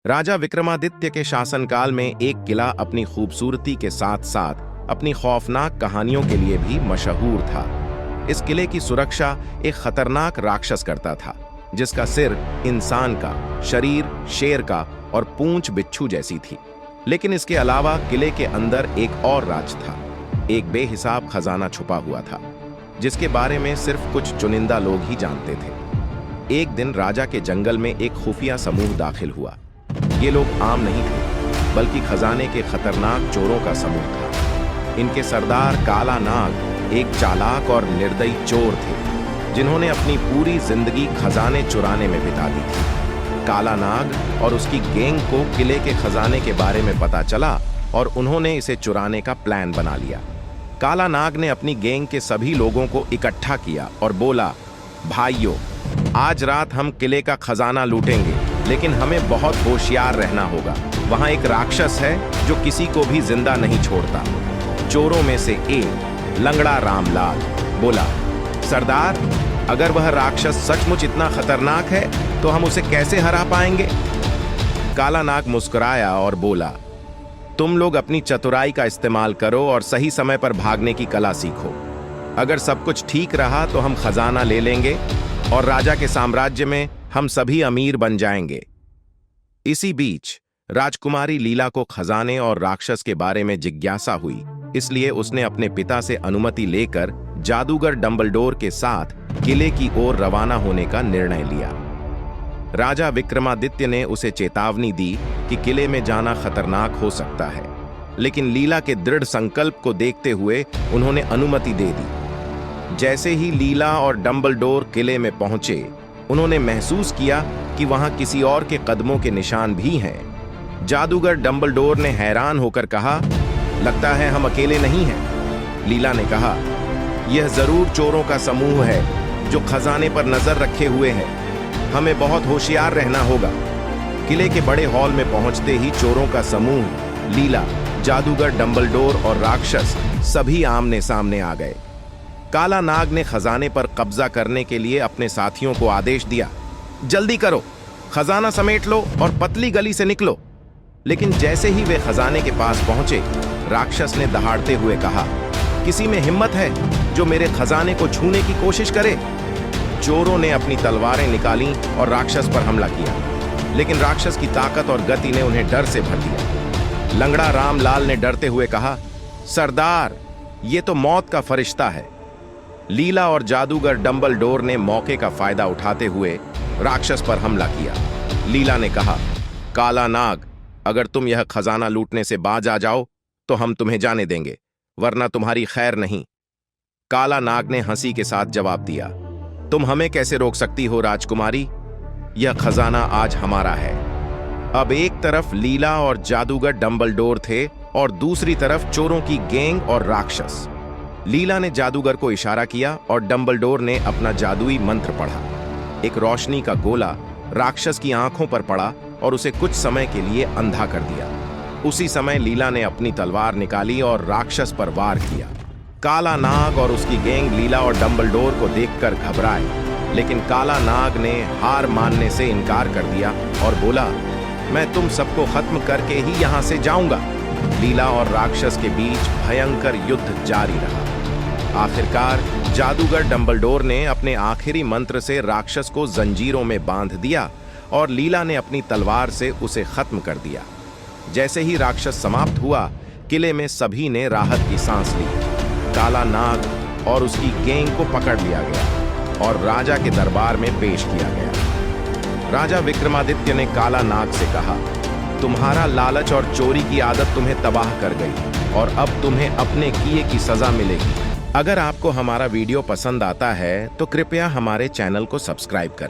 राजा विक्रमादित्य के शासनकाल में एक किला अपनी खूबसूरती के साथ साथ अपनी खौफनाक कहानियों के लिए भी मशहूर था। इस किले की सुरक्षा एक खतरनाक राक्षस करता था, जिसका सिर इंसान का, शरीर शेर का और पूंछ बिच्छू जैसी थी। लेकिन इसके अलावा किले के अंदर एक और राज था। एक बेहिसाब खजाना छुपा हुआ था, जिसके बारे में सिर्फ कुछ चुनिंदा लोग ही जानते थे। एक दिन राजा के जंगल में एक खुफिया समूह दाखिल हुआ। ये लोग आम नहीं थे, बल्कि खजाने के खतरनाक चोरों का समूह था। इनके सरदार काला नाग एक चालाक और निर्दयी चोर थे, जिन्होंने अपनी पूरी जिंदगी खजाने चुराने में बिता दी थी। काला नाग और उसकी गैंग को किले के खजाने के बारे में पता चला और उन्होंने इसे चुराने का प्लान बना लिया। काला नाग ने अपनी गैंग के सभी लोगों को इकट्ठा किया और बोला, भाइयों, आज रात हम किले का खजाना लूटेंगे, लेकिन हमें बहुत होशियार रहना होगा। वहां एक राक्षस है जो किसी को भी जिंदा नहीं छोड़ता। चोरों में से एक लंगड़ा रामलाल बोला, सरदार, अगर वह राक्षस सचमुच इतना खतरनाक है तो हम उसे कैसे हरा पाएंगे? काला नाग मुस्कुराया और बोला, तुम लोग अपनी चतुराई का इस्तेमाल करो और सही समय पर भागने की कला सीखो। अगर सब कुछ ठीक रहा तो हम खजाना ले लेंगे और राजा के साम्राज्य में हम सभी अमीर बन जाएंगे। इसी बीच राजकुमारी लीला को खजाने और राक्षस के बारे में जिज्ञासा हुई, इसलिए उसने अपने पिता से अनुमति लेकर जादूगर डंबलडोर के साथ किले की ओर रवाना होने का निर्णय लिया। राजा विक्रमादित्य ने उसे चेतावनी दी कि किले में जाना खतरनाक हो सकता है, लेकिन लीला के दृढ़ संकल्प को देखते हुए उन्होंने अनुमति दे दी। जैसे ही लीला और डंबलडोर किले में पहुंचे, उन्होंने महसूस किया कि वहां किसी और के कदमों के निशान भी हैं। जादूगर डंबलडोर ने हैरान होकर कहा, लगता है हम अकेले नहीं हैं। लीला ने कहा, यह जरूर चोरों का समूह है जो खजाने पर नजर रखे हुए है। हमें बहुत होशियार रहना होगा। किले के बड़े हॉल में पहुंचते ही चोरों का समूह, लीला, जादूगर डंबलडोर और राक्षस सभी आमने सामने आ गए। काला नाग ने खजाने पर कब्जा करने के लिए अपने साथियों को आदेश दिया, जल्दी करो, खजाना समेट लो और पतली गली से निकलो। लेकिन जैसे ही वे खजाने के पास पहुंचे, राक्षस ने दहाड़ते हुए कहा, किसी में हिम्मत है जो मेरे खजाने को छूने की कोशिश करे? चोरों ने अपनी तलवारें निकाली और राक्षस पर हमला किया, लेकिन राक्षस की ताकत और गति ने उन्हें डर से भर दिया। लंगड़ा रामलाल ने डरते हुए कहा, सरदार, ये तो मौत का फरिश्ता है। लीला और जादूगर डंबलडोर ने मौके का फायदा उठाते हुए राक्षस पर हमला किया। लीला ने कहा, काला नाग, अगर तुम यह खजाना लूटने से बाज आ जाओ तो हम तुम्हें जाने देंगे, वरना तुम्हारी खैर नहीं। काला नाग ने हंसी के साथ जवाब दिया, तुम हमें कैसे रोक सकती हो राजकुमारी? यह खजाना आज हमारा है। अब एक तरफ लीला और जादूगर डंबलडोर थे और दूसरी तरफ चोरों की गैंग और राक्षस। लीला ने जादूगर को इशारा किया और डंबलडोर ने अपना जादुई मंत्र पढ़ा। एक रोशनी का गोला राक्षस की आंखों पर पड़ा और उसे कुछ समय के लिए अंधा कर दिया। उसी समय लीला ने अपनी तलवार निकाली और राक्षस पर वार किया। काला नाग और उसकी गैंग लीला और डंबलडोर को देखकर घबराए, लेकिन काला नाग ने हार मानने से इनकार कर दिया और बोला, मैं तुम सबको खत्म करके ही यहां से जाऊंगा। लीला और राक्षस के बीच भयंकर युद्ध जारी रहा। आखिरकार जादूगर डंबलडोर ने अपने आखिरी मंत्र से राक्षस को जंजीरों में बांध दिया और लीला ने अपनी तलवार से उसे खत्म कर दिया। जैसे ही राक्षस समाप्त हुआ, किले में सभी ने राहत की सांस ली। काला नाग और उसकी गैंग को पकड़ लिया गया और राजा के दरबार में पेश किया गया। राजा विक्रमादित्य ने काला नाग से कहा, तुम्हारा लालच और चोरी की आदत तुम्हें तबाह कर गई और अब तुम्हें अपने किए की सजा मिलेगी। अगर आपको हमारा वीडियो पसंद आता है तो कृपया हमारे चैनल को सब्सक्राइब करें।